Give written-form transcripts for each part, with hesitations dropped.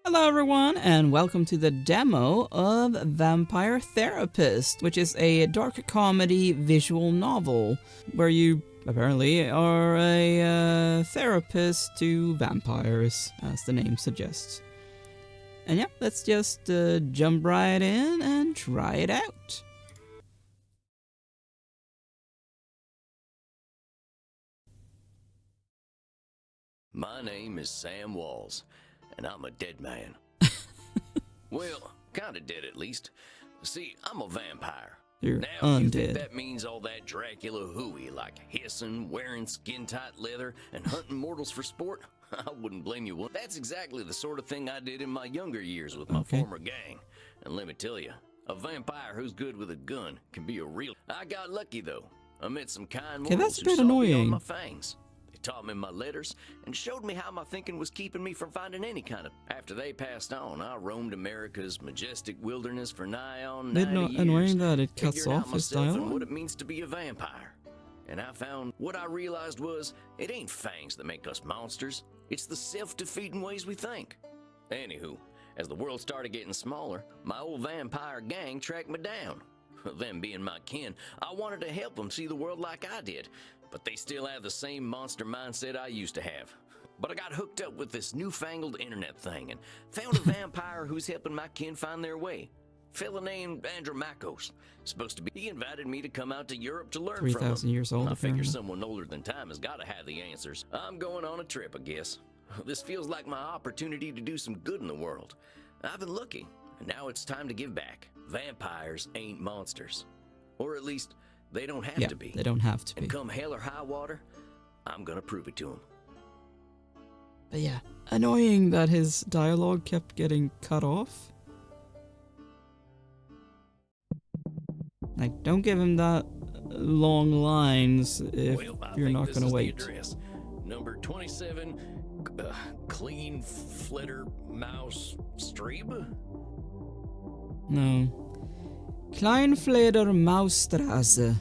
Hello everyone, and welcome to the demo of Vampire Therapist, which is a dark comedy visual novel where you apparently are a therapist to vampires, as the name suggests. And yeah, let's just jump right in and try it out. My name is Sam Walls, and I'm a dead man. Well, kinda dead at least. See, I'm a vampire. You're Now, you think undead. that means all that Dracula hooey, like hissing, wearing skin-tight leather, and hunting mortals for sport? I wouldn't blame you one. That's exactly the sort of thing I did in my younger years with my former gang. And let me tell you, a vampire who's good with a gun can be a real... I got lucky, though. I met some kind Okay, mortals that's a who bit saw beyond annoying. my fangs. Taught me my letters and showed me how my thinking was keeping me from finding any kind of... After they passed on, I roamed America's majestic wilderness for nigh on 90 Bit years. annoying that it cuts figuring out off his myself and dialogue. what it means to be a vampire. And I found what I realized was it ain't fangs that make us monsters. It's the self-defeating ways we think. Anywho, as the world started getting smaller, my old vampire gang tracked me down. Them being my kin, I wanted to help them see the world like I did, but they still have the same monster mindset I used to have. But I got hooked up with this newfangled internet thing and found a vampire who's helping my kin find their way. Fella named Andromachos. Supposed to be. He invited me to come out to Europe to learn from him. 3,000 years old, I figure apparently. someone older than time has got to have the answers. I'm going on a trip, I guess. This feels like my opportunity to do some good in the world. I've been looking, and now it's time to give back. Vampires ain't monsters. Or at least, they don't have to be. They don't have to be. And come hell or high water, I'm gonna prove it to them. But yeah, annoying that his dialogue kept getting cut off. Like, don't give him that long lines if you're not gonna wait. The address. Number 27, Clean Flitter Mouse Strebe? No. Kleinfleder Mausstraße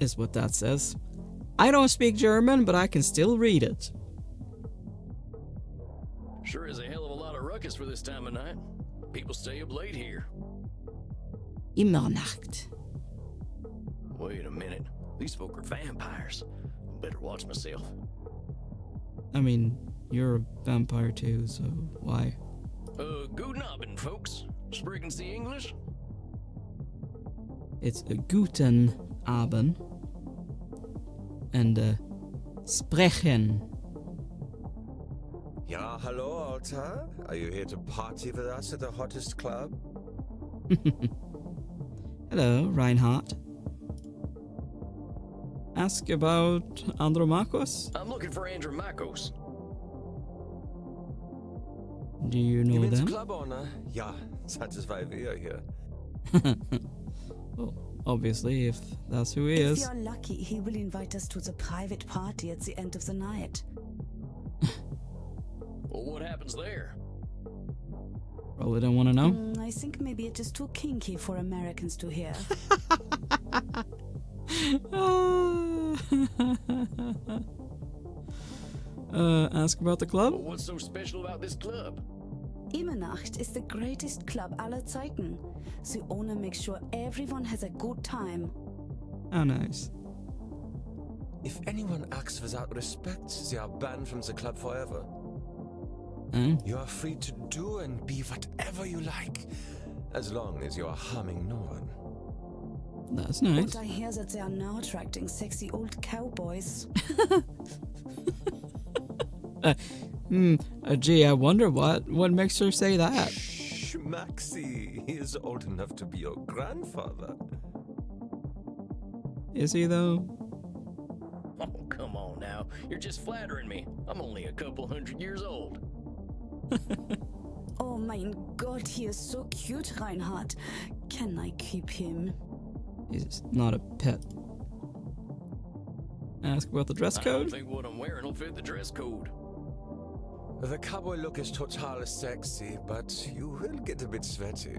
is what that says. I don't speak German, but I can still read it. Sure is a hell of a lot of ruckus for this time of night. People stay up late here. Immer Nacht. Wait a minute. These folk are vampires. Better watch myself. I mean, you're a vampire too, so why? Guten Abend, folks. Sprechen Sie English? It's a Guten Abend and Sprechen. Ja, hello, Alta. Are you here to party with us at the hottest club? Hello, Reinhardt. Ask about Andromachos? I'm looking for Andromachos. Do you know You mean them? club owner? Ja, das ist weil wir hier. Well, obviously, if that's who he If is. you're lucky, he will invite us to the private party at the end of the night. Well, what happens there? Probably don't want to know. I think maybe it is too kinky for Americans to hear. Ask about the club? Well, what's so special about this club? Immernacht is the greatest club aller Zeiten. The owner makes sure everyone has a good time. Oh, nice. If anyone acts without respect, they are banned from the club forever. Oh, You are free to do and be whatever you like, as long as you are harming no one. that's nice. And I hear that they are now attracting sexy old cowboys. Gee, I wonder what makes her say that. Shh, Maxie, he is old enough to be your grandfather. Is he though? Oh, come on now. You're just flattering me. I'm only a couple 100 years old. Oh mein Gott, he is so cute, Reinhardt. Can I keep him? He's not a pet. Ask about the dress I don't code? think what I'm wearing will fit the dress code. The cowboy look is total sexy, but you will get a bit sweaty.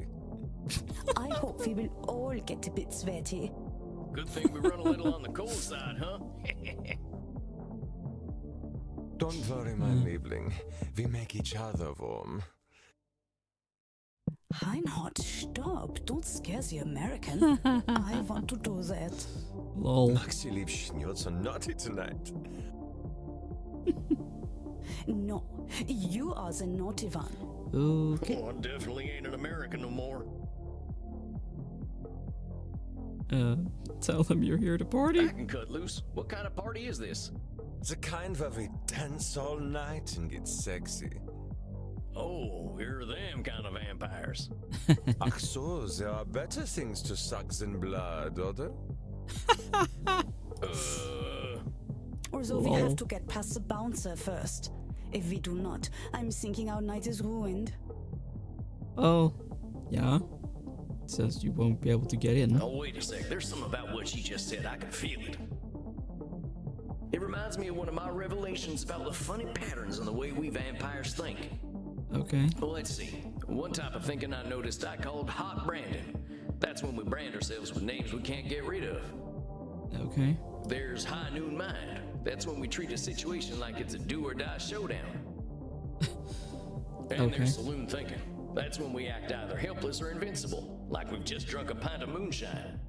I hope we will all get a bit sweaty. Good thing we run a little on the cold side, huh? Don't worry, my Liebling. We make each other warm. Reinhard, stop. Don't scare the American. I want to do that. Lol. Maxi Liebchen, you're so naughty tonight. No, you are the naughty one. Okay. Oh, I definitely ain't an American no more. Tell them you're here to party. I can cut loose. What kind of party is this? The kind where we dance all night and get sexy. Oh, you're them kind of vampires. Ach so, there are better things to suck than blood, oder? Although we have to get past the bouncer first. If we do not, I'm thinking our night is ruined. Oh, yeah. Says you won't be able to get in. Oh, wait a sec. There's something about what she just said. I can feel it. It reminds me of one of my revelations about the funny patterns in the way we vampires think. Okay. Well, let's see. One type of thinking I noticed I called hot branding. That's when we brand ourselves with names we can't get rid of. Okay. There's high noon mind. That's when we treat a situation like it's a do or die showdown. And Okay. there's saloon thinking. That's when we act either helpless or invincible, like we've just drunk a pint of moonshine.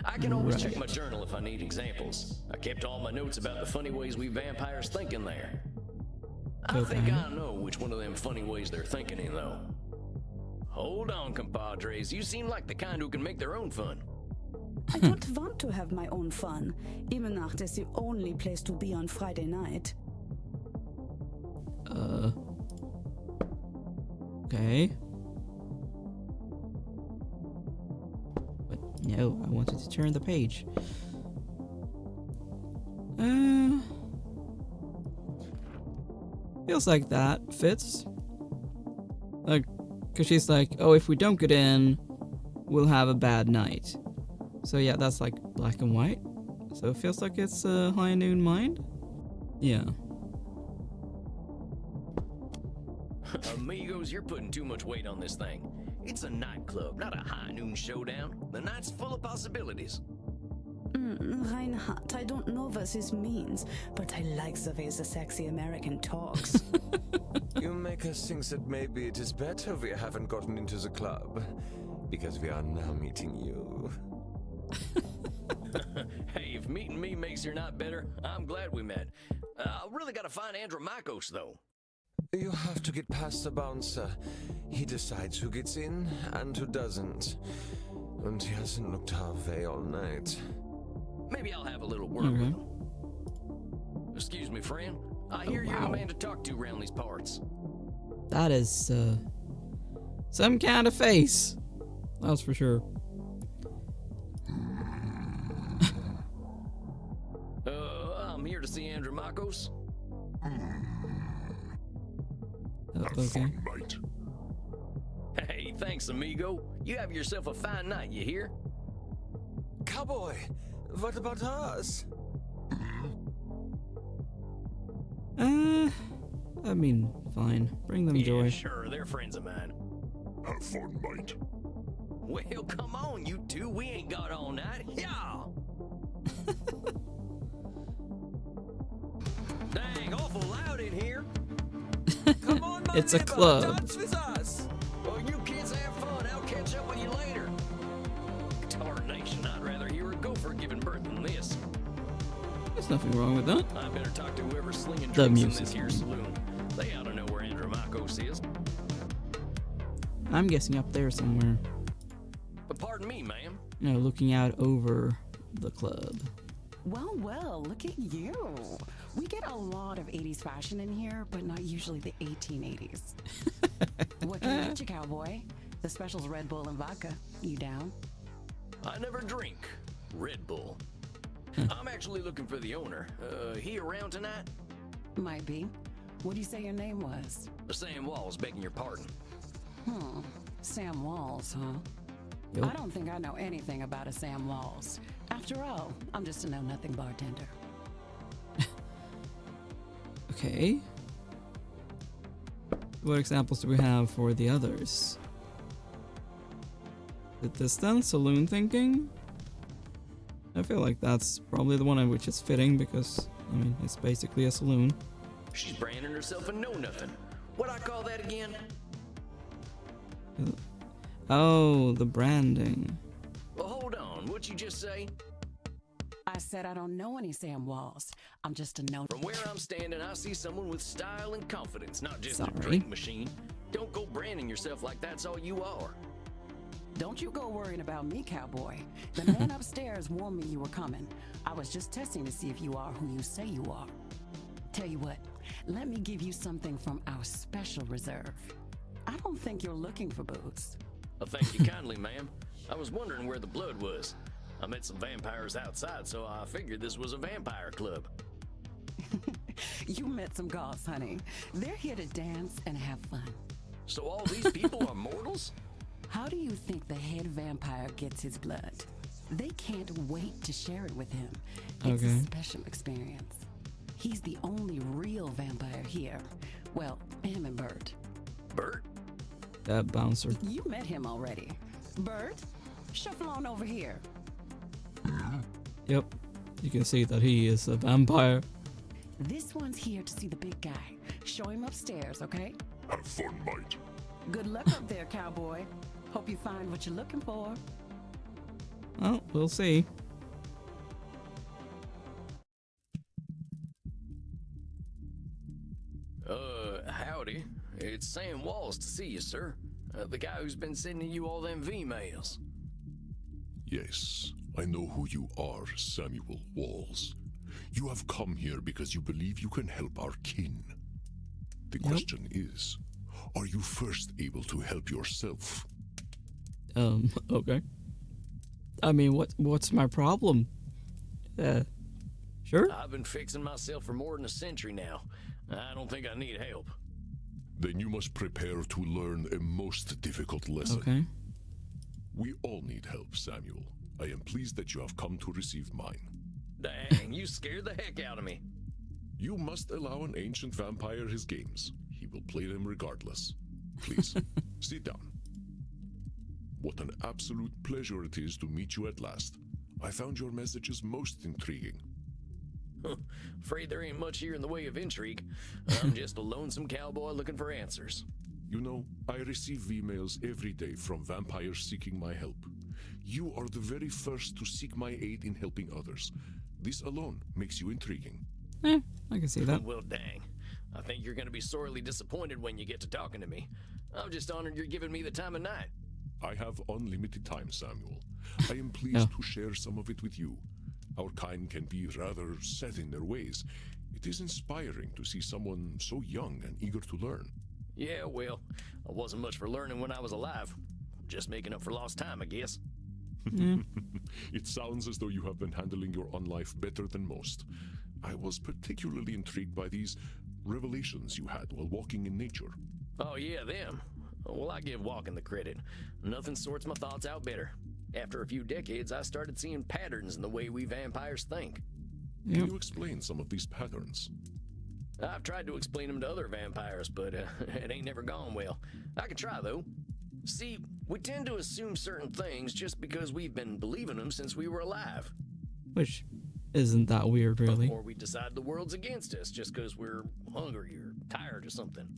I can always check my journal if I need examples. I kept all my notes about the funny ways we vampires think in there. I think I know which one of them funny ways they're thinking in, though. Hold on, compadres. You seem like the kind who can make their own fun. I don't want to have my own fun. Immernacht is the only place to be on Friday night. Okay. But no, I wanted to turn the page. Feels like that fits. Like, cause she's like, oh, if we don't get in, we'll have a bad night. So yeah, that's like black and white. So it feels like it's high noon mind. Yeah. Amigos, you're putting too much weight on this thing. It's a nightclub, not a high noon showdown. The night's full of possibilities. Reinhard, I don't know what this means, but I like the way the sexy American talks. You make us think that maybe it is better we haven't gotten into the club, because we are now meeting you. Hey, if meeting me makes your night better, I'm glad we met. I really gotta find Andromachos, though. You have to get past the bouncer. He decides who gets in and who doesn't. And he hasn't looked our way all night. Maybe I'll have a little word with him. Excuse me, friend. I hear you're the man to talk to around these parts. That is, some kind of face. That's for sure. I'm here to see Andromachos. Okay. Hey, thanks, amigo. You have yourself a fine night, you hear? Cowboy, what about us? I mean, fine. Bring them joy. Sure, they're friends of mine. Have fun, mate. Well, come on, you two. We ain't got all night. Yeah. Dang, awful loud in here. Come on, my It's a neighbor, club. dance with us. Well, you kids have fun. I'll catch up with you later. Tarnation, I'd rather hear a gopher giving birth than this. There's nothing wrong with that. I better talk to whoever's slinging The drinks in music. this here saloon. They ought to know where Andromachos is. I'm guessing up there somewhere. But pardon me, ma'am. No, looking out over the club. Well, well, look at you. We get a lot of 80s fashion in here, but not usually the 1880s. What can I get you, cowboy? The special's Red Bull and vodka. You down? I never drink Red Bull. I'm actually looking for the owner. He around tonight? Might be. What do you say your name was? Sam Walls, begging your pardon. Sam Walls, huh? Yup. I don't think I know anything about a Sam Walls. After all, I'm just a know-nothing bartender. Okay. What examples do we have for the others? Is this then? Saloon thinking? I feel like that's probably the one in which it's fitting because, I mean, it's basically a saloon. She's branding herself a know-nothing. What I call that again? Oh, the branding. Well, hold on. What'd you just say? I said I don't know any Sam Walls. I'm just a known. From where I'm standing, I see someone with style and confidence, not just Sorry. a drink machine. Don't go branding yourself like that's all you are. Don't you go worrying about me, cowboy. The man upstairs warned me you were coming. I was just testing to see if you are who you say you are. Tell you what, let me give you something from our special reserve. I don't think you're looking for booze. Thank you kindly, ma'am. I was wondering where the blood was. I met some vampires outside, so I figured this was a vampire club. You met some goths, honey. They're here to dance and have fun. So all these people are mortals? How do you think the head vampire gets his blood? They can't wait to share it with him. It's Okay. a special experience. He's the only real vampire here. Well, him and Bert. Bert? That bouncer. You met him already. Bert, shuffle on over here. Yep. You can see that he is a vampire. This one's here to see the big guy. Show him upstairs, okay? Have fun, mate. Good luck up there, cowboy. Hope you find what you're looking for. Well, we'll see. Howdy. It's Sam Walls to see you, sir. The guy who's been sending you all them V-mails. Yes, I know who you are, Samuel Walls. You have come here because you believe you can help our kin. The question is, are you first able to help yourself? Okay. I mean, what's my problem? Sure. I've been fixing myself for more than a century now. I don't think I need help. Then you must prepare to learn a most difficult lesson. Okay. We all need help, Samuel. I am pleased that you have come to receive mine. Dang, you scared the heck out of me. You must allow an ancient vampire his games. He will play them regardless. Please, sit down. What an absolute pleasure it is to meet you at last. I found your messages most intriguing. Afraid there ain't much here in the way of intrigue. I'm just a lonesome cowboy looking for answers. You know, I receive emails every day from vampires seeking my help. You are the very first to seek my aid in helping others. This alone makes you intriguing. I can see that. Well, dang. I think you're going to be sorely disappointed when you get to talking to me. I'm just honored you're giving me the time of night. I have unlimited time, Samuel. I am pleased to share some of it with you. Our kind can be rather set in their ways. It is inspiring to see someone so young and eager to learn. Yeah, well, I wasn't much for learning when I was alive. Just making up for lost time, I guess. It sounds as though you have been handling your own life better than most. I was particularly intrigued by these revelations you had while walking in nature. Oh, yeah, them. Well, I give walking the credit. Nothing sorts my thoughts out better. After a few decades, I started seeing patterns in the way we vampires think. Can you explain some of these patterns? I've tried to explain them to other vampires, but it ain't never gone well. I can try, though. See, we tend to assume certain things just because we've been believing them since we were alive. Which isn't that weird, really. Or we decide the world's against us just because we're hungry or tired or something.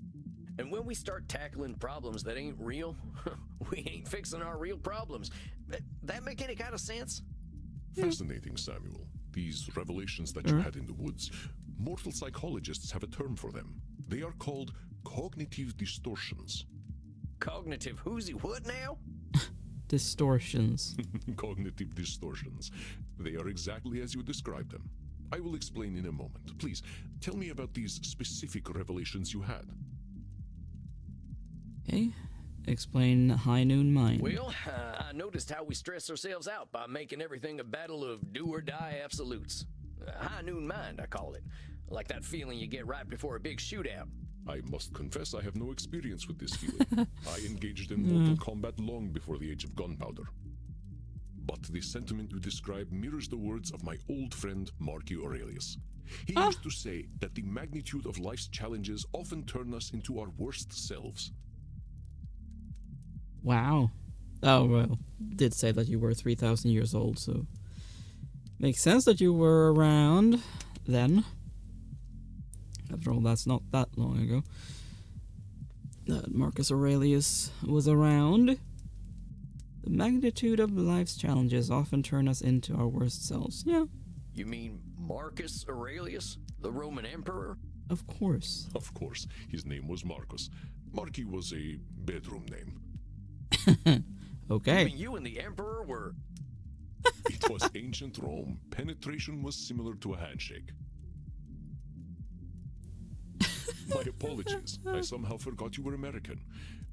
And when we start tackling problems that ain't real, we ain't fixing our real problems. That make any kind of sense? Fascinating, Samuel. These revelations that you had in the woods, mortal psychologists have a term for them. They are called cognitive distortions. Cognitive whoozy what now? Distortions. Cognitive distortions. They are exactly as you described them. I will explain in a moment. Please, tell me about these specific revelations you had. Okay. Explain High Noon Mind. Well, I noticed how we stress ourselves out by making everything a battle of do-or-die absolutes. High noon mind, I call it. Like that feeling you get right before a big shootout. I must confess I have no experience with this feeling. I engaged in mortal combat long before the age of gunpowder. But the sentiment you describe mirrors the words of my old friend Marcus Aurelius. He used to say that the magnitude of life's challenges often turn us into our worst selves. Wow. Oh, well, did say that you were 3,000 years old, so makes sense that you were around then. After all, that's not that long ago. that Marcus Aurelius was around. The magnitude of life's challenges often turn us into our worst selves. Yeah, You mean Marcus Aurelius, the Roman emperor? of course. Of course, his name was Marcus. Marky was a bedroom name. You Okay. mean you and the emperor were... It was ancient Rome. Penetration was similar to a handshake. My apologies. I somehow forgot you were American.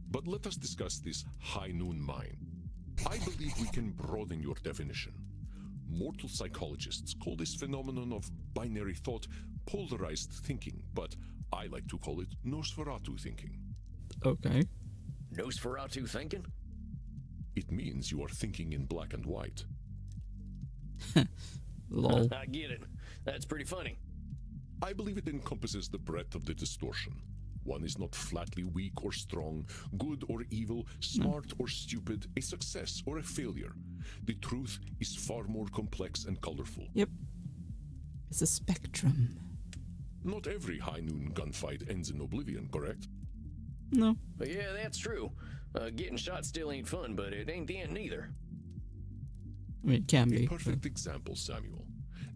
But let us discuss this high noon mine. I believe we can broaden your definition. Mortal psychologists call this phenomenon of binary thought polarized thinking, but I like to call it Nosferatu thinking. Okay. Nosferatu thinking? It means you are thinking in black and white. Lol. I get it. That's pretty funny. I believe it encompasses the breadth of the distortion. One is not flatly weak or strong, good or evil, smart or stupid, a success or a failure. The truth is far more complex and colorful. Yep. It's a spectrum. Not every high noon gunfight ends in oblivion, correct? No. But yeah, that's true. Getting shot still ain't fun, but it ain't the end neither. I mean, it can A be. perfect example, Samuel.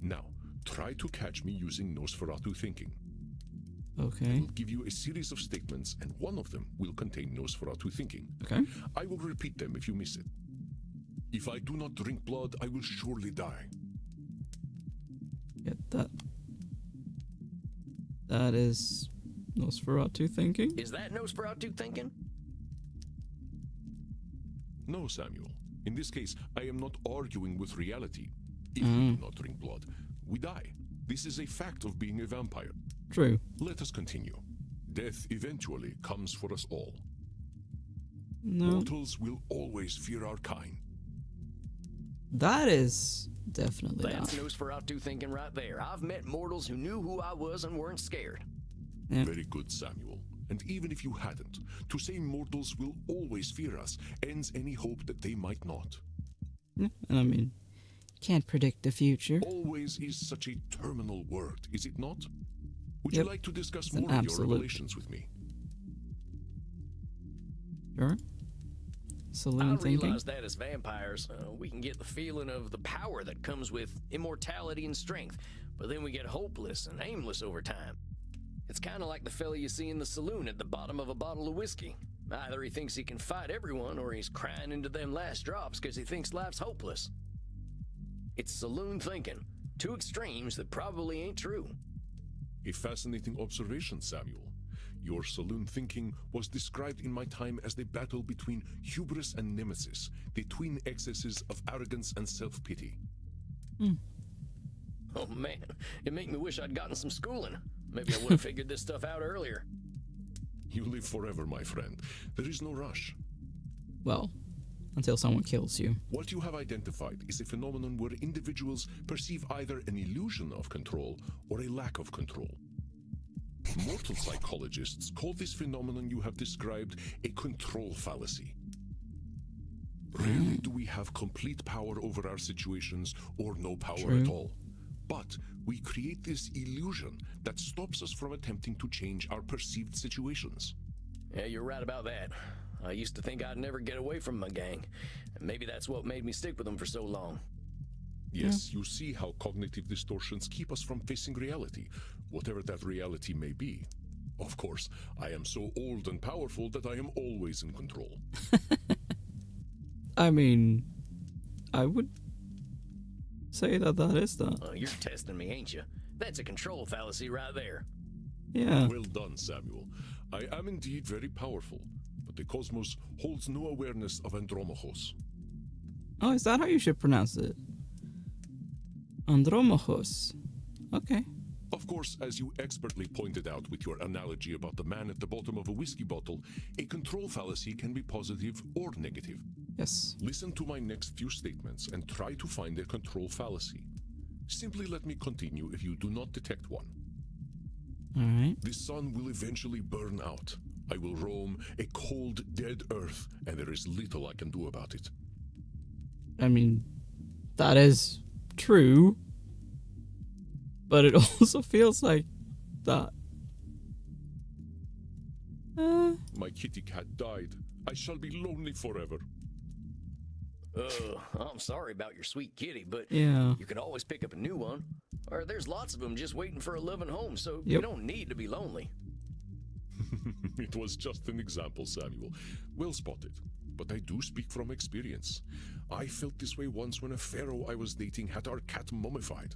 Now, try to catch me using Nosferatu thinking. Okay. I'll give you a series of statements, and one of them will contain Nosferatu thinking. Okay. I will repeat them if you miss it. If I do not drink blood, I will surely die. Get that. That is Nosferatu thinking. Is that Nosferatu thinking? No, Samuel. In this case, I am not arguing with reality. If we do not drink blood, we die. This is a fact of being a vampire. True. Let us continue. Death eventually comes for us all. No. Mortals will always fear our kind. That is definitely That's not. Nosferatu thinking right there. I've met mortals who knew who I was and weren't scared. Yeah. Very good, Samuel. And even if you hadn't, to say mortals will always fear us ends any hope that they might not. Yeah, and I mean, can't predict the future. Always is such a terminal word, is it not? Would Yep. you like to discuss It's an more of your absolute. revelations with me? Sure. Saloon I thinking. realize that as vampires, we can get the feeling of the power that comes with immortality and strength, but then we get hopeless and aimless over time. It's kind of like the fella you see in the saloon at the bottom of a bottle of whiskey. Either he thinks he can fight everyone, or he's crying into them last drops because he thinks life's hopeless. It's saloon thinking. Two extremes that probably ain't true. A fascinating observation, Samuel. Your saloon thinking was described in my time as the battle between hubris and nemesis, the twin excesses of arrogance and self-pity. Oh man, it make me wish I'd gotten some schooling. Maybe I would have figured this stuff out earlier. You live forever, my friend. There is no rush. Well, until someone kills you. What you have identified is a phenomenon where individuals perceive either an illusion of control or a lack of control. Mortal psychologists call this phenomenon you have described a control fallacy. Rarely do we have complete power over our situations or no power True. at all. But we create this illusion that stops us from attempting to change our perceived situations. Yeah, you're right about that. I used to think I'd never get away from my gang, and maybe that's what made me stick with them for so long. Yes, you see how cognitive distortions keep us from facing reality, whatever that reality may be. Of course, I am so old and powerful that I am always in control. I mean, I would say that that is that. You're testing me, ain't you? That's a control fallacy right there. Yeah. Well done, Samuel. I am indeed very powerful, but the cosmos holds no awareness of Andromachos. Oh, is that how you should pronounce it? Andromachos. Okay. Of course, as you expertly pointed out with your analogy about the man at the bottom of a whiskey bottle, a control fallacy can be positive or negative. Yes. Listen to my next few statements and try to find a control fallacy. Simply let me continue if you do not detect one. Alright. The sun will eventually burn out. I will roam a cold, dead earth, and there is little I can do about it. I mean, that is true. But it also feels like that. My kitty cat died. I shall be lonely forever. I'm sorry about your sweet kitty, but Yeah. you can always pick up a new one. Or there's lots of them just waiting for a loving home, so you Yep. don't need to be lonely. It was just an example, Samuel. Well spotted. But I do speak from experience. I felt this way once when a pharaoh I was dating had our cat mummified.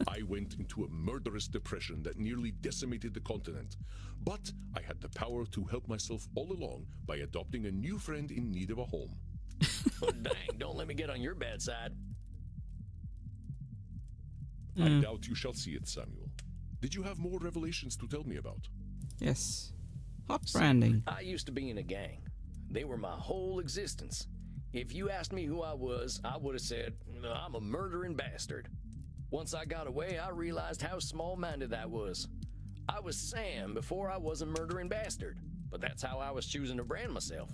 I went into a murderous depression that nearly decimated the continent. But I had the power to help myself all along by adopting a new friend in need of a home. Well, dang, don't let me get on your bad side. I doubt you shall see it, Samuel. Did you have more revelations to tell me about? Yes. Hot branding. I used to be in a gang. They were my whole existence. If you asked me who I was, I would have said, I'm a murdering bastard. Once I got away, I realized how small-minded I was. I was Sam before I was a murdering bastard, but that's how I was choosing to brand myself.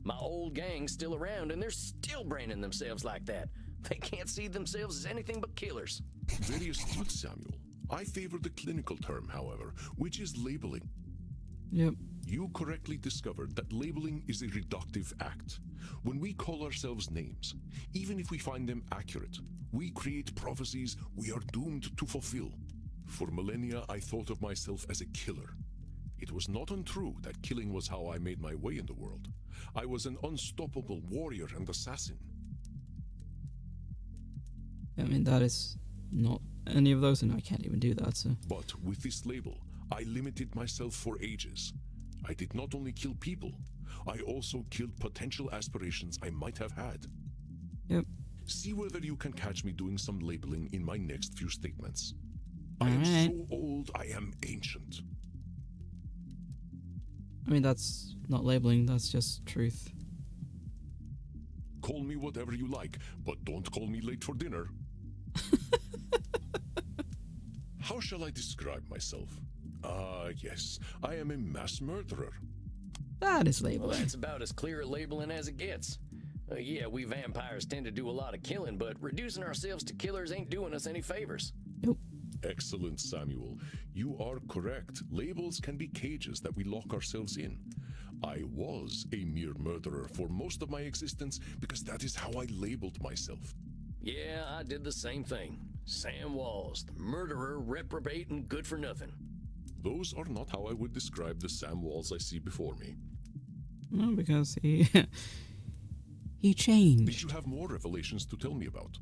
My old gang's still around, and they're still branding themselves like that. They can't see themselves as anything but killers. Very astute, Samuel. I favor the clinical term, however, which is labeling. Yep. You correctly discovered that labeling is a reductive act. When we call ourselves names, even if we find them accurate, we create prophecies we are doomed to fulfill. For millennia, I thought of myself as a killer. It was not untrue that killing was how I made my way in the world. I was an unstoppable warrior and assassin. I mean, that is not any of those, and I can't even do that, so. But with this label, I limited myself for ages. I did not only kill people, I also killed potential aspirations I might have had. Yep. See whether you can catch me doing some labeling in my next few statements. I am Alright. so old, I am ancient. I mean, that's not labeling, that's just truth. Call me whatever you like, but don't call me late for dinner. How shall I describe myself? Yes, I am a mass murderer. That is Well, labeling. that's about as clear a labeling as it gets. Yeah, we vampires tend to do a lot of killing, but reducing ourselves to killers ain't doing us any favors. Nope. Excellent, Samuel. You are correct. Labels can be cages that we lock ourselves in. I was a mere murderer for most of my existence because that is how I labeled myself. Yeah, I did the same thing. Sam Walls, the murderer, reprobate, and good for nothing. Those are not how I would describe the Sam Walls I see before me. No, because he... he Did changed. you have more revelations to tell me about?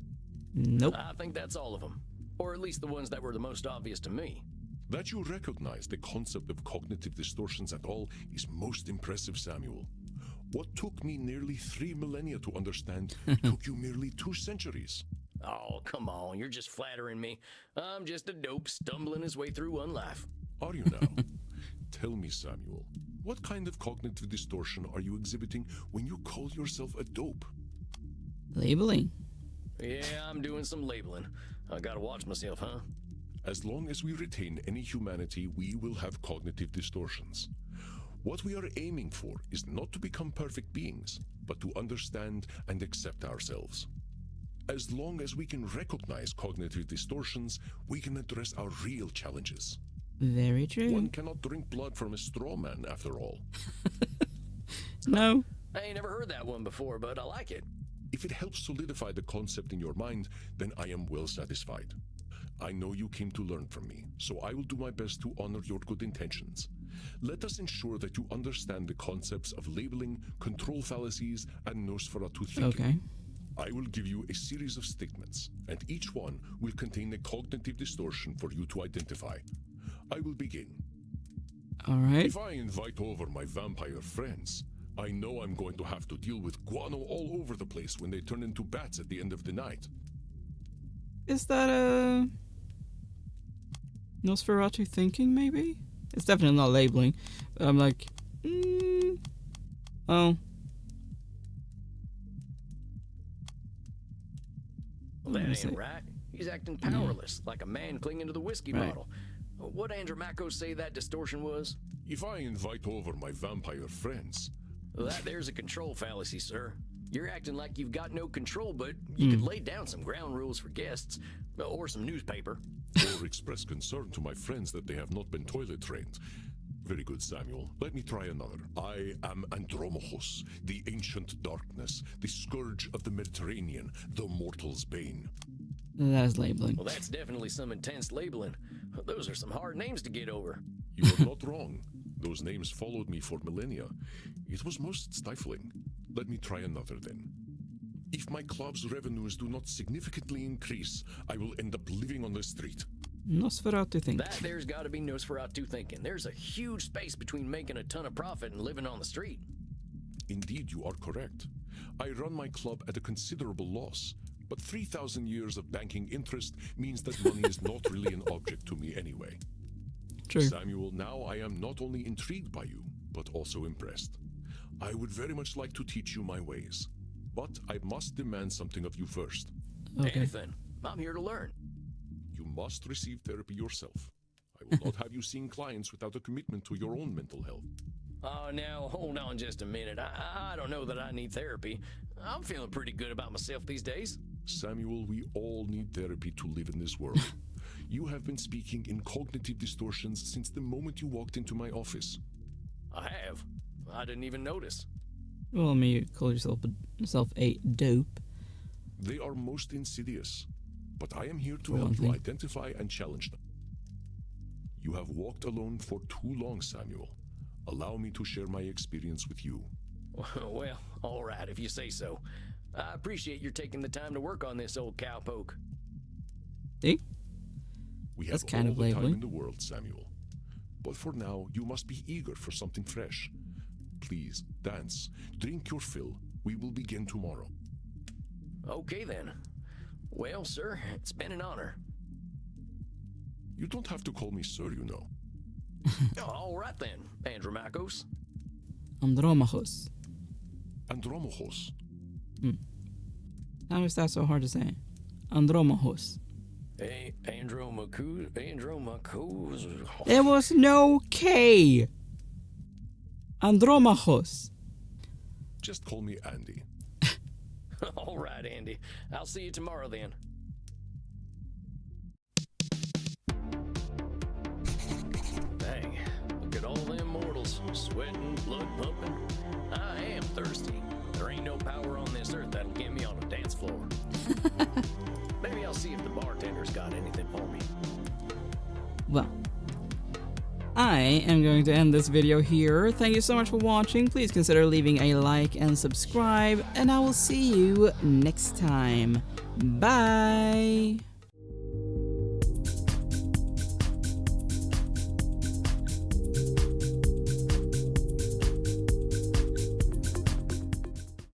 Nope. I think that's all of them. Or at least the ones that were the most obvious to me. That you recognize the concept of cognitive distortions at all is most impressive, Samuel. What took me nearly 3 millennia to understand took you merely 2 centuries. Oh, come on, you're just flattering me. I'm just a dope stumbling his way through one life. Are you now? Tell me, Samuel, what kind of cognitive distortion are you exhibiting when you call yourself a dope? Labeling. Yeah, I'm doing some labeling. I gotta watch myself, huh? As long as we retain any humanity, we will have cognitive distortions. What we are aiming for is not to become perfect beings, but to understand and accept ourselves. As long as we can recognize cognitive distortions, we can address our real challenges. Very true. One cannot drink blood from a straw man, after all. No. I ain't never heard that one before, but I like it. If it helps solidify the concept in your mind, then I am well satisfied. I know you came to learn from me, so I will do my best to honor your good intentions. Let us ensure that you understand the concepts of labeling, control fallacies, and Nosferatu thinking. Okay. I will give you a series of statements, and each one will contain a cognitive distortion for you to identify. I will begin. Alright. If I invite over my vampire friends, I know I'm going to have to deal with guano all over the place when they turn into bats at the end of the night. Is that a Nosferatu thinking, maybe? It's definitely not labeling. But I'm like, oh. Well, that ain't right. He's acting powerless, like a man clinging to the whiskey Right. bottle. What Andromaco say that distortion was? If I invite over my vampire friends, Well, there's a control fallacy, sir. You're acting like you've got no control, but you could lay down some ground rules for guests, or some newspaper. or express concern to my friends that they have not been toilet trained, very good, Samuel. Let me try another. I am Andromachus, the ancient darkness, the scourge of the Mediterranean, the mortal's bane. That is labeling. Well, that's definitely some intense labeling. Those are some hard names to get over. You are not wrong. Those names followed me for millennia. It was most stifling. Let me try another then. If my club's revenues do not significantly increase, I will end up living on the street. Nosferatu think. That there's got to be Nosferatu thinking. There's a huge space between making a ton of profit and living on the street. Indeed, you are correct. I run my club at a considerable loss, but 3,000 years of banking interest means that money is not really an object to me anyway. True. Samuel, now I am not only intrigued by you, but also impressed. I would very much like to teach you my ways, but I must demand something of you first. Okay. Anything. I'm here to learn. You must receive therapy yourself. I will not have you seeing clients without a commitment to your own mental health. Oh, now, hold on just a minute. I don't know that I need therapy. I'm feeling pretty good about myself these days. Samuel, we all need therapy to live in this world. You have been speaking in cognitive distortions since the moment you walked into my office. I have. I didn't even notice. Well, I mean, you call yourself a dope. They are most insidious, but I am here to Well, help you thing. identify and challenge them. You have walked alone for too long, Samuel. Allow me to share my experience with you. Well, all right, if you say so. I appreciate your taking the time to work on this old cowpoke. See? We That's have kind all of the time labeling. in the world, Samuel. But for now, you must be eager for something fresh. Please, dance, drink your fill. We will begin tomorrow. Okay, then. Well, sir, it's been an honor. You don't have to call me sir, you know. All right, then, Andromachos. Andromachus. Andromachos. How is that so hard to say? Andromachus. Andromachus. There was no K. Andromachus. Just call me Andy. All right, Andy. I'll see you tomorrow then. Dang, look at all them mortals, sweating, blood pumping. I am thirsty. There ain't no power on this earth that'll get me on a dance floor. Maybe I'll see if the bartender's got anything for me. Well, I am going to end this video here. Thank you so much for watching. Please consider leaving a like and subscribe, and I will see you next time. Bye!